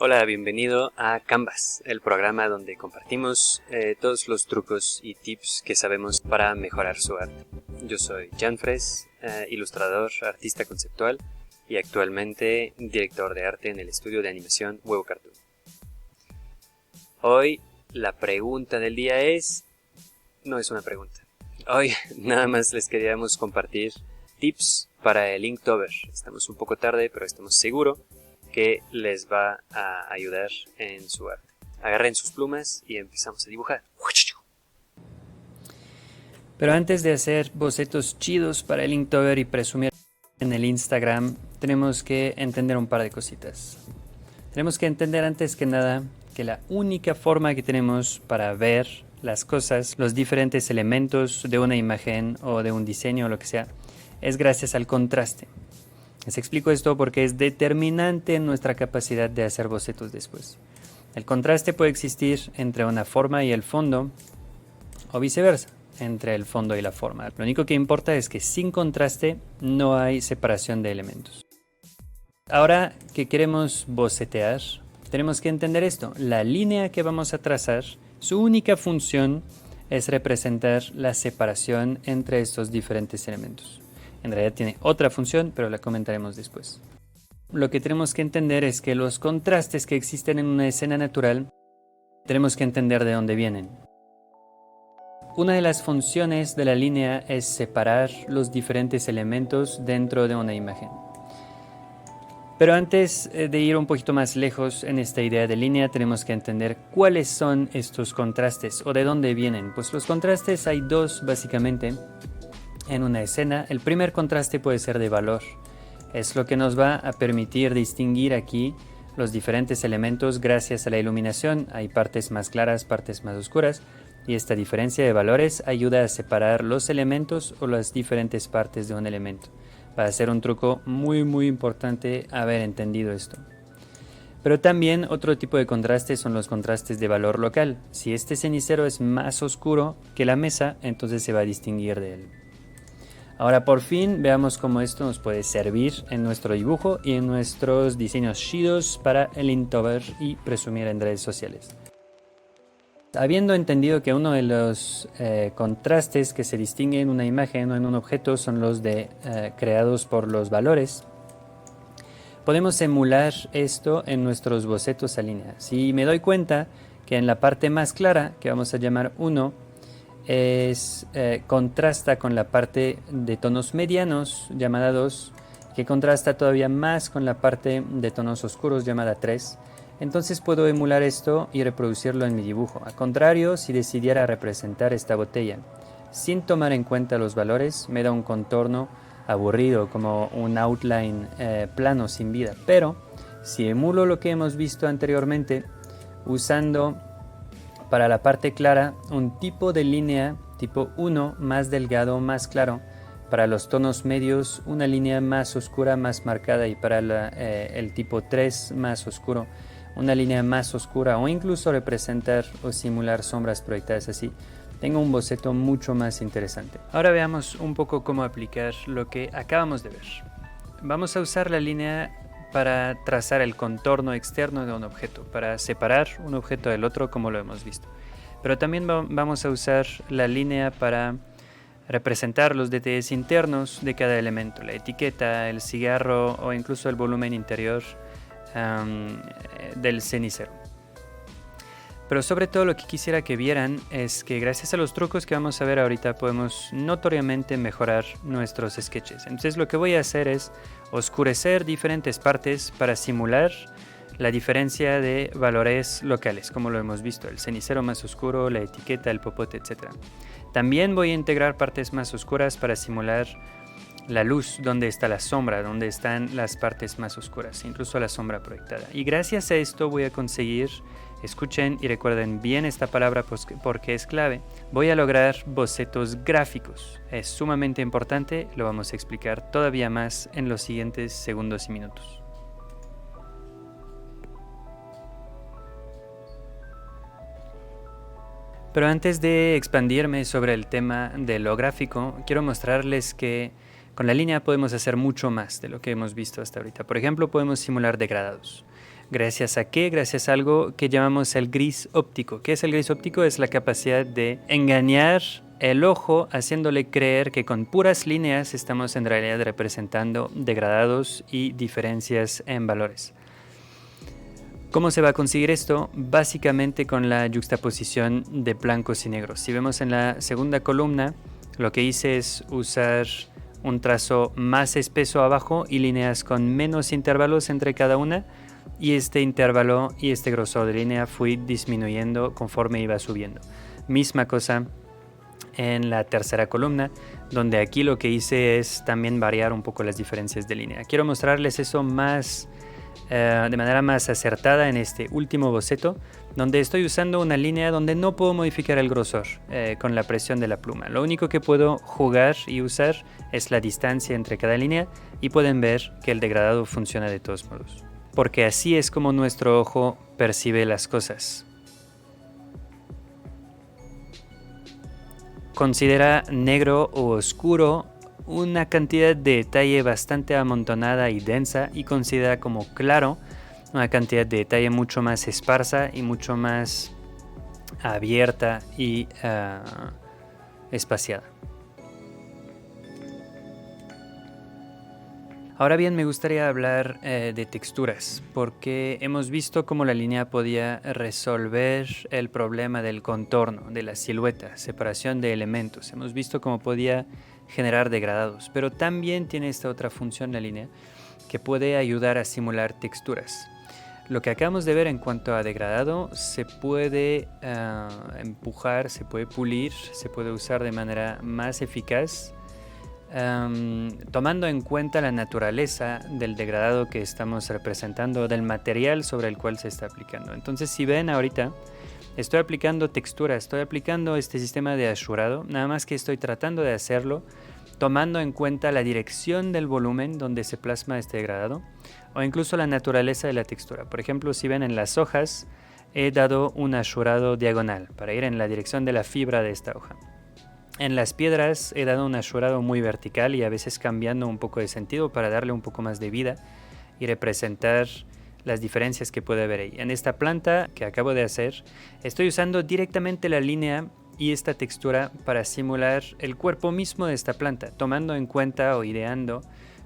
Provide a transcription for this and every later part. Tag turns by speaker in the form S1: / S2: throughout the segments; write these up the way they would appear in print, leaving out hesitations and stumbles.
S1: Hola, bienvenido a Canvas, el programa donde compartimos todos los trucos y tips que sabemos para mejorar su arte. Yo soy Jan Fres, ilustrador, artista conceptual y actualmente director de arte en el estudio de animación Huevo Cartoon. Hoy la pregunta del día no es una pregunta. Hoy nada más les queríamos compartir tips para el Inktober. Estamos un poco tarde, pero estamos seguros que les va a ayudar en su arte. Agarren sus plumas y empezamos a dibujar.
S2: Pero antes de hacer bocetos chidos para el Inktober y presumir en el Instagram, tenemos que entender un par de cositas. Tenemos que entender antes que nada que la única forma que tenemos para ver las cosas, los diferentes elementos de una imagen o de un diseño o lo que sea, es gracias al contraste. Les explico esto porque es determinante en nuestra capacidad de hacer bocetos después. El contraste puede existir entre una forma y el fondo, o viceversa, entre el fondo y la forma. Lo único que importa es que sin contraste no hay separación de elementos. Ahora que queremos bocetear, tenemos que entender esto. La línea que vamos a trazar, su única función es representar la separación entre estos diferentes elementos. En realidad tiene otra función, pero la comentaremos después. Lo que tenemos que entender es que los contrastes que existen en una escena natural, tenemos que entender de dónde vienen. Una de las funciones de la línea es separar los diferentes elementos dentro de una imagen. Pero antes de ir un poquito más lejos en esta idea de línea, tenemos que entender cuáles son estos contrastes o de dónde vienen. Pues los contrastes hay dos básicamente. En una escena, el primer contraste puede ser de valor. Es lo que nos va a permitir distinguir aquí los diferentes elementos gracias a la iluminación. Hay partes más claras, partes más oscuras, y esta diferencia de valores ayuda a separar los elementos o las diferentes partes de un elemento. Va a ser un truco muy importante haber entendido esto. Pero también otro tipo de contrastes son los contrastes de valor local. Si este cenicero es más oscuro que la mesa, entonces se va a distinguir de él. Ahora por fin veamos cómo esto nos puede servir en nuestro dibujo y en nuestros diseños chidos para el Inktober y presumir en redes sociales. Habiendo entendido que uno de los contrastes que se distingue en una imagen o en un objeto son los creados por los valores, podemos emular esto en nuestros bocetos a línea. Si me doy cuenta que en la parte más clara, que vamos a llamar 1, contrasta con la parte de tonos medianos llamada 2, que contrasta todavía más con la parte de tonos oscuros llamada 3. Entonces puedo emular esto y reproducirlo en mi dibujo. Al contrario, si decidiera representar esta botella sin tomar en cuenta los valores, me da un contorno aburrido, como un outline plano sin vida. Pero si emulo lo que hemos visto anteriormente, usando para la parte clara un tipo de línea tipo 1 más delgado, más claro. Para los tonos medios una línea más oscura, más marcada, y para el tipo 3 más oscuro una línea más oscura, o incluso representar o simular sombras proyectadas así. Tengo un boceto mucho más interesante. Ahora veamos un poco cómo aplicar lo que acabamos de ver. Vamos a usar la línea para trazar el contorno externo de un objeto, para separar un objeto del otro como lo hemos visto. Pero también vamos a usar la línea para representar los detalles internos de cada elemento, la etiqueta, el cigarro o incluso el volumen interior del cenicero. Pero sobre todo lo que quisiera que vieran es que gracias a los trucos que vamos a ver ahorita podemos notoriamente mejorar nuestros sketches. Entonces lo que voy a hacer es oscurecer diferentes partes para simular la diferencia de valores locales, como lo hemos visto, el cenicero más oscuro, la etiqueta, el popote, etc. También voy a integrar partes más oscuras para simular la luz, donde está la sombra, donde están las partes más oscuras, incluso la sombra proyectada. Y gracias a esto voy a conseguir, escuchen y recuerden bien esta palabra porque es clave, voy a lograr bocetos gráficos. Es sumamente importante, lo vamos a explicar todavía más en los siguientes segundos y minutos. Pero antes de expandirme sobre el tema de lo gráfico, quiero mostrarles que con la línea podemos hacer mucho más de lo que hemos visto hasta ahorita. Por ejemplo, podemos simular degradados. ¿Gracias a qué? Gracias a algo que llamamos el gris óptico. ¿Qué es el gris óptico? Es la capacidad de engañar el ojo haciéndole creer que con puras líneas estamos en realidad representando degradados y diferencias en valores. ¿Cómo se va a conseguir esto? Básicamente con la yuxtaposición de blancos y negros. Si vemos en la segunda columna, lo que hice es usar un trazo más espeso abajo y líneas con menos intervalos entre cada una, y este intervalo y este grosor de línea fui disminuyendo conforme iba subiendo. Misma cosa en la tercera columna, donde aquí lo que hice es también variar un poco las diferencias de línea. Quiero mostrarles eso de manera más acertada en este último boceto, donde estoy usando una línea donde no puedo modificar el grosor con la presión de la pluma. Lo único que puedo jugar y usar es la distancia entre cada línea, y pueden ver que el degradado funciona de todos modos, porque así es como nuestro ojo percibe las cosas. Considera negro o oscuro una cantidad de detalle bastante amontonada y densa, y considera como claro una cantidad de detalle mucho más esparsa y mucho más abierta y espaciada. Ahora bien, me gustaría hablar de texturas, porque hemos visto cómo la línea podía resolver el problema del contorno, de la silueta, separación de elementos. Hemos visto cómo podía generar degradados, pero también tiene esta otra función la línea, que puede ayudar a simular texturas. Lo que acabamos de ver en cuanto a degradado se puede empujar, se puede pulir, se puede usar de manera más eficaz, tomando en cuenta la naturaleza del degradado que estamos representando, del material sobre el cual se está aplicando. Entonces, si ven ahorita, estoy aplicando textura, estoy aplicando este sistema de asurado, nada más que estoy tratando de hacerlo tomando en cuenta la dirección del volumen donde se plasma este degradado, o incluso la naturaleza de la textura. Por ejemplo, si ven en las hojas, he dado un asurado diagonal para ir en la dirección de la fibra de esta hoja. En las piedras he dado un asurado muy vertical y a veces cambiando un poco de sentido para darle un poco más de vida y representar las diferencias que puede haber ahí. En esta planta que acabo de hacer, estoy usando directamente la línea y esta textura para simular el cuerpo mismo de esta planta, tomando en cuenta o ideando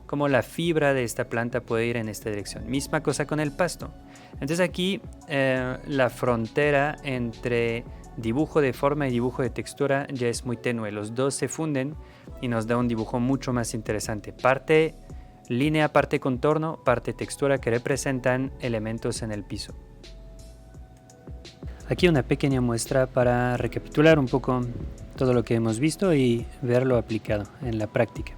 S2: cómo la fibra de esta planta puede ir en esta dirección. Misma cosa con el pasto. Entonces aquí la frontera entre dibujo de forma y dibujo de textura ya es muy tenue. Los dos se funden y nos da un dibujo mucho más interesante. Parte línea, parte contorno, parte textura, que representan elementos en el piso. Aquí una pequeña muestra para recapitular un poco todo lo que hemos visto y verlo aplicado en la práctica.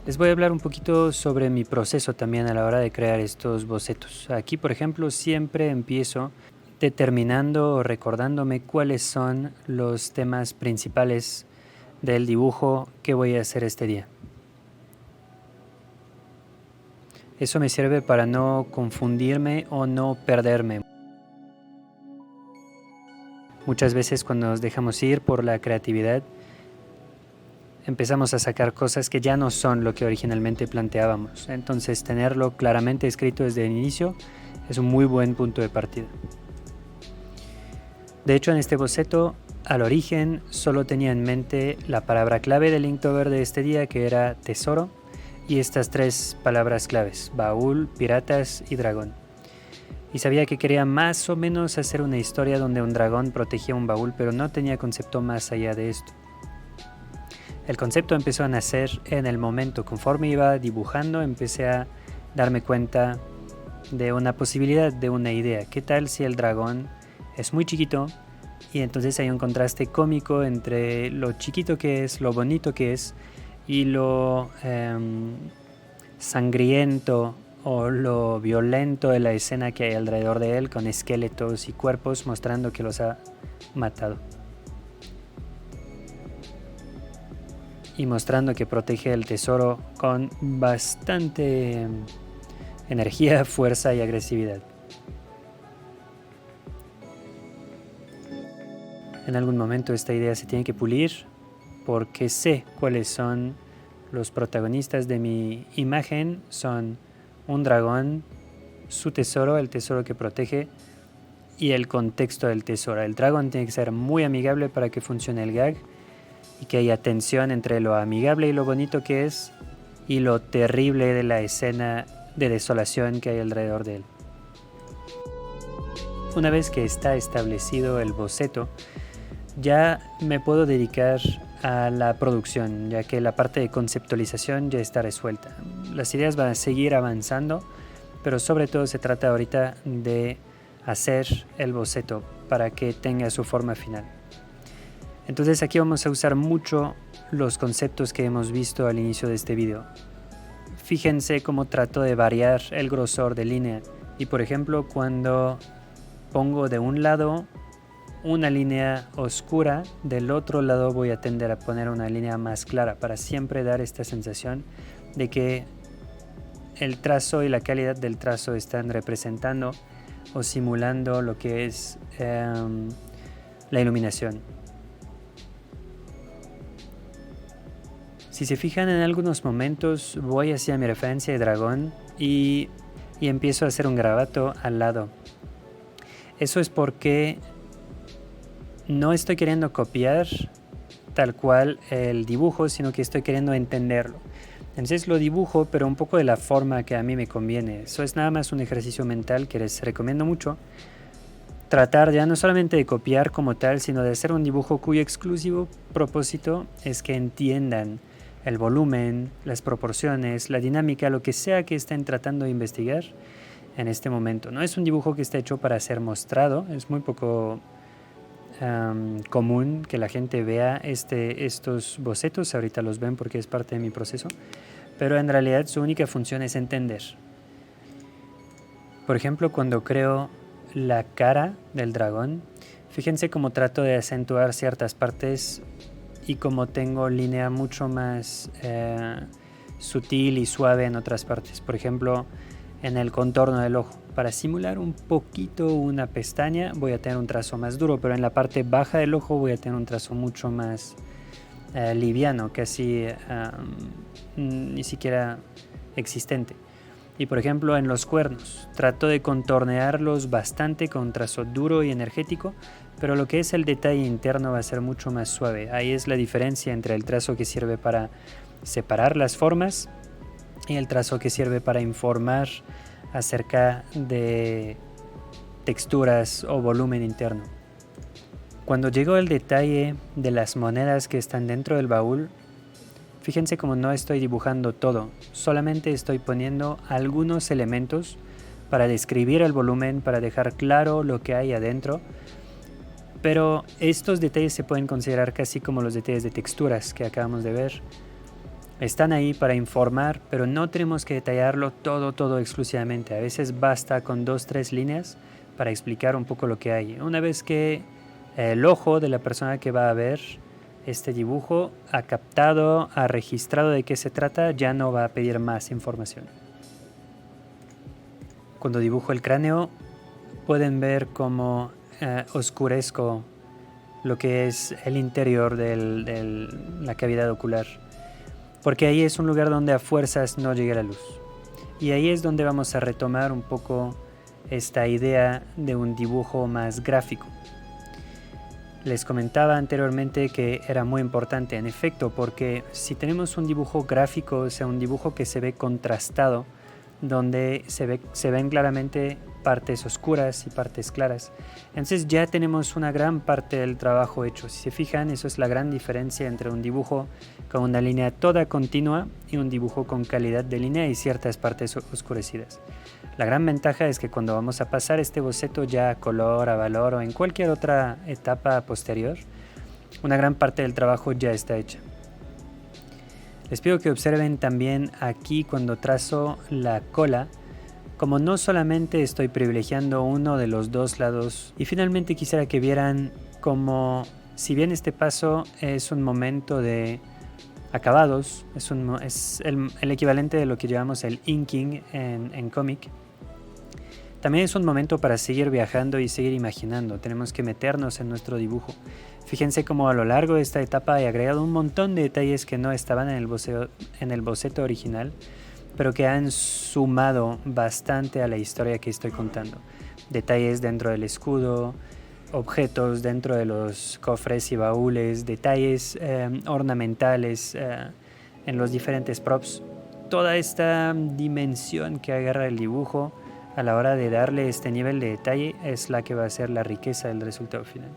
S2: Les voy a hablar un poquito sobre mi proceso también a la hora de crear estos bocetos. Aquí, por ejemplo, siempre empiezo determinando o recordándome cuáles son los temas principales del dibujo que voy a hacer este día. Eso me sirve para no confundirme o no perderme. Muchas veces cuando nos dejamos ir por la creatividad, empezamos a sacar cosas que ya no son lo que originalmente planteábamos. Entonces, tenerlo claramente escrito desde el inicio es un muy buen punto de partida. De hecho, en este boceto, al origen, solo tenía en mente la palabra clave del Inktober de este día, que era tesoro, y estas tres palabras claves: baúl, piratas y dragón. Y sabía que quería más o menos hacer una historia donde un dragón protegía un baúl, pero no tenía concepto más allá de esto. El concepto empezó a nacer en el momento. Conforme iba dibujando, empecé a darme cuenta de una posibilidad, de una idea. ¿Qué tal si el dragón es muy chiquito? Y entonces hay un contraste cómico entre lo chiquito que es, lo bonito que es, y lo sangriento o lo violento de la escena que hay alrededor de él, con esqueletos y cuerpos mostrando que los ha matado. Y mostrando que protege el tesoro con bastante energía, fuerza y agresividad. En algún momento esta idea se tiene que pulir, porque sé cuáles son los protagonistas de mi imagen. Son un dragón su tesoro, el tesoro que protege, y el contexto del tesoro. El dragón tiene que ser muy amigable para que funcione el gag y que haya tensión entre lo amigable y lo bonito que es y lo terrible de la escena de desolación que hay alrededor de él. Una vez que está establecido el boceto, ya me puedo dedicar a la producción, ya que la parte de conceptualización ya está resuelta. Las ideas van a seguir avanzando, pero sobre todo se trata ahorita de hacer el boceto para que tenga su forma final. Entonces aquí vamos a usar mucho los conceptos que hemos visto al inicio de este video. Fíjense cómo trato de variar el grosor de línea y por ejemplo cuando pongo de un lado una línea oscura, del otro lado voy a tender a poner una línea más clara para siempre dar esta sensación de que el trazo y la calidad del trazo están representando o simulando lo que es la iluminación. Si se fijan en algunos momentos voy hacia mi referencia de dragón y empiezo a hacer un garabato al lado. Eso es porque no estoy queriendo copiar tal cual el dibujo, sino que estoy queriendo entenderlo. Entonces lo dibujo, pero un poco de la forma que a mí me conviene. Eso es nada más un ejercicio mental que les recomiendo mucho. Tratar ya no solamente de copiar como tal, sino de hacer un dibujo cuyo exclusivo propósito es que entiendan el volumen, las proporciones, la dinámica, lo que sea que estén tratando de investigar en este momento. No es un dibujo que está hecho para ser mostrado, es muy poco común que la gente vea estos bocetos. Ahorita los ven porque es parte de mi proceso, pero en realidad su única función es entender. Por ejemplo, cuando creo la cara del dragón, fíjense cómo trato de acentuar ciertas partes y cómo tengo línea mucho más sutil y suave en otras partes. Por ejemplo, en el contorno del ojo. Para simular un poquito una pestaña voy a tener un trazo más duro, pero en la parte baja del ojo voy a tener un trazo mucho más liviano, casi ni siquiera existente. Y por ejemplo en los cuernos, trato de contornearlos bastante con un trazo duro y energético, pero lo que es el detalle interno va a ser mucho más suave. Ahí es la diferencia entre el trazo que sirve para separar las formas y el trazo que sirve para informar acerca de texturas o volumen interno. Cuando llego al detalle de las monedas que están dentro del baúl, fíjense como no estoy dibujando todo, solamente estoy poniendo algunos elementos para describir el volumen, para dejar claro lo que hay adentro, pero estos detalles se pueden considerar casi como los detalles de texturas que acabamos de ver. Están ahí para informar, pero no tenemos que detallarlo todo exclusivamente. A veces basta con 2-3 líneas para explicar un poco lo que hay. Una vez que el ojo de la persona que va a ver este dibujo ha captado, ha registrado de qué se trata, ya no va a pedir más información. Cuando dibujo el cráneo, pueden ver cómo oscurezco lo que es el interior de la cavidad ocular. Porque ahí es un lugar donde a fuerzas no llega la luz. Y ahí es donde vamos a retomar un poco esta idea de un dibujo más gráfico. Les comentaba anteriormente que era muy importante, en efecto, porque si tenemos un dibujo gráfico, o sea, un dibujo que se ve contrastado, donde se ven claramente partes oscuras y partes claras, entonces ya tenemos una gran parte del trabajo hecho. Si se fijan, eso es la gran diferencia entre un dibujo con una línea toda continua y un dibujo con calidad de línea y ciertas partes oscurecidas. La gran ventaja es que cuando vamos a pasar este boceto ya a color, a valor o en cualquier otra etapa posterior, una gran parte del trabajo ya está hecha. Les pido que observen también aquí cuando trazo la cola, como no solamente estoy privilegiando uno de los dos lados, y finalmente quisiera que vieran como, si bien este paso es un momento de acabados, es el equivalente de lo que llamamos el inking en cómic, también es un momento para seguir viajando y seguir imaginando. Tenemos que meternos en nuestro dibujo. Fíjense cómo a lo largo de esta etapa he agregado un montón de detalles que no estaban en el boceto original pero que han sumado bastante a la historia que estoy contando. Detalles dentro del escudo, objetos dentro de los cofres y baúles, detalles ornamentales en los diferentes props. Toda esta dimensión que agarra el dibujo a la hora de darle este nivel de detalle es la que va a ser la riqueza del resultado final.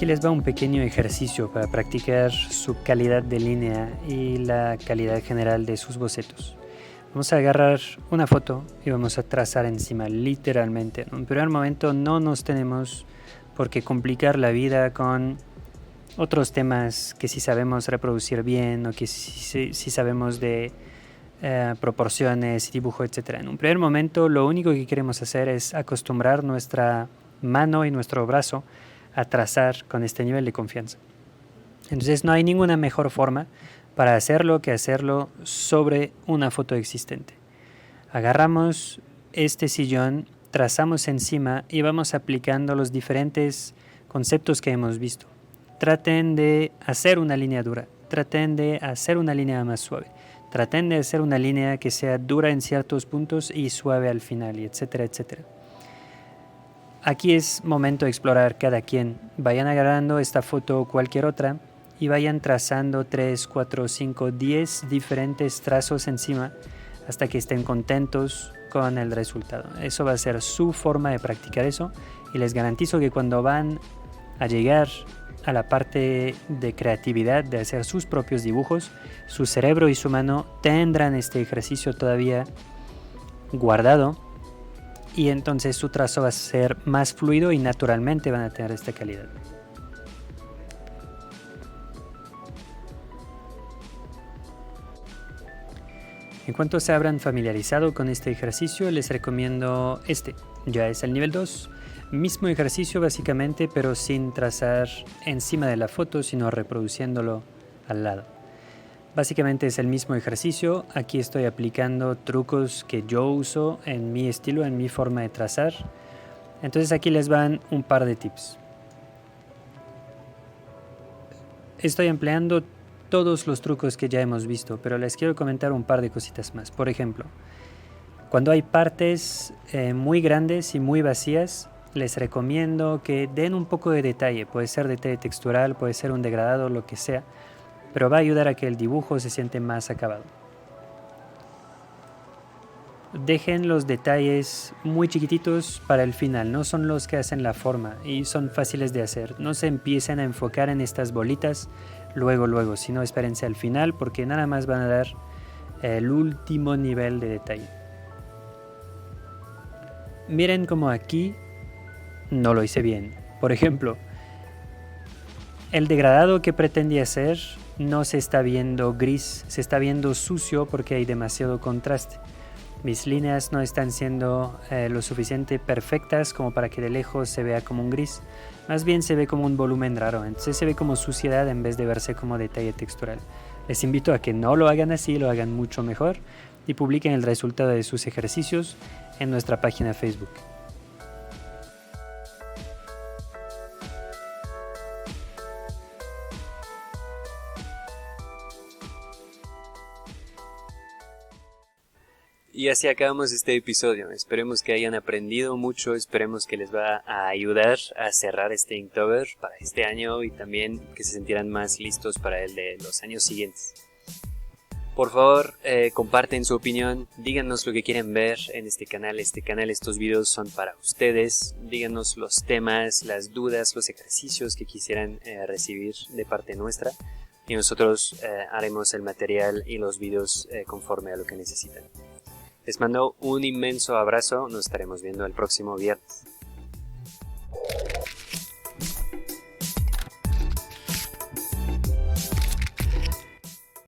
S2: Aquí les va un pequeño ejercicio para practicar su calidad de línea y la calidad general de sus bocetos. Vamos a agarrar una foto y vamos a trazar encima, literalmente. En un primer momento no nos tenemos por qué complicar la vida con otros temas que sí sabemos reproducir bien o que sí sabemos de proporciones, dibujo, etc. En un primer momento lo único que queremos hacer es acostumbrar nuestra mano y nuestro brazo a trazar con este nivel de confianza. Entonces no hay ninguna mejor forma para hacerlo que hacerlo sobre una foto existente. Agarramos este sillón, trazamos encima y vamos aplicando los diferentes conceptos que hemos visto. Traten de hacer una línea dura, traten de hacer una línea más suave, traten de hacer una línea que sea dura en ciertos puntos y suave al final, y etcétera, etcétera. Aquí es momento de explorar cada quien. Vayan agarrando esta foto o cualquier otra y vayan trazando 3, 4, 5, 10 diferentes trazos encima hasta que estén contentos con el resultado. Eso va a ser su forma de practicar eso y les garantizo que cuando van a llegar a la parte de creatividad, de hacer sus propios dibujos, su cerebro y su mano tendrán este ejercicio todavía guardado y entonces su trazo va a ser más fluido y naturalmente van a tener esta calidad. En cuanto se habrán familiarizado con este ejercicio, les recomiendo este. Ya es el nivel 2. Mismo ejercicio básicamente, pero sin trazar encima de la foto, sino reproduciéndolo al lado. Básicamente es el mismo ejercicio. Aquí estoy aplicando trucos que yo uso en mi estilo, en mi forma de trazar. Entonces aquí les van un par de tips. Estoy empleando todos los trucos que ya hemos visto, pero les quiero comentar un par de cositas más. Por ejemplo, cuando hay partes muy grandes y muy vacías, les recomiendo que den un poco de detalle. Puede ser detalle textural, puede ser un degradado, lo que sea, pero va a ayudar a que el dibujo se siente más acabado. Dejen los detalles muy chiquititos para el final, no son los que hacen la forma y son fáciles de hacer. No se empiecen a enfocar en estas bolitas luego, sino espérense al final porque nada más van a dar el último nivel de detalle. Miren como aquí no lo hice bien. Por ejemplo, el degradado que pretendía hacer no se está viendo gris, se está viendo sucio porque hay demasiado contraste. Mis líneas no están siendo lo suficiente perfectas como para que de lejos se vea como un gris. Más bien se ve como un volumen raro, entonces se ve como suciedad en vez de verse como detalle textural. Les invito a que no lo hagan así, lo hagan mucho mejor y publiquen el resultado de sus ejercicios en nuestra página de Facebook.
S1: Y así acabamos este episodio. Esperemos que hayan aprendido mucho, esperemos que les va a ayudar a cerrar este Inktober para este año y también que se sentirán más listos para el de los años siguientes. Por favor, comparten su opinión, díganos lo que quieren ver en este canal. Estos videos son para ustedes. Díganos los temas, las dudas, los ejercicios que quisieran recibir de parte nuestra. Y nosotros haremos el material y los videos conforme a lo que necesitan. Les mando un inmenso abrazo, nos estaremos viendo el próximo viernes.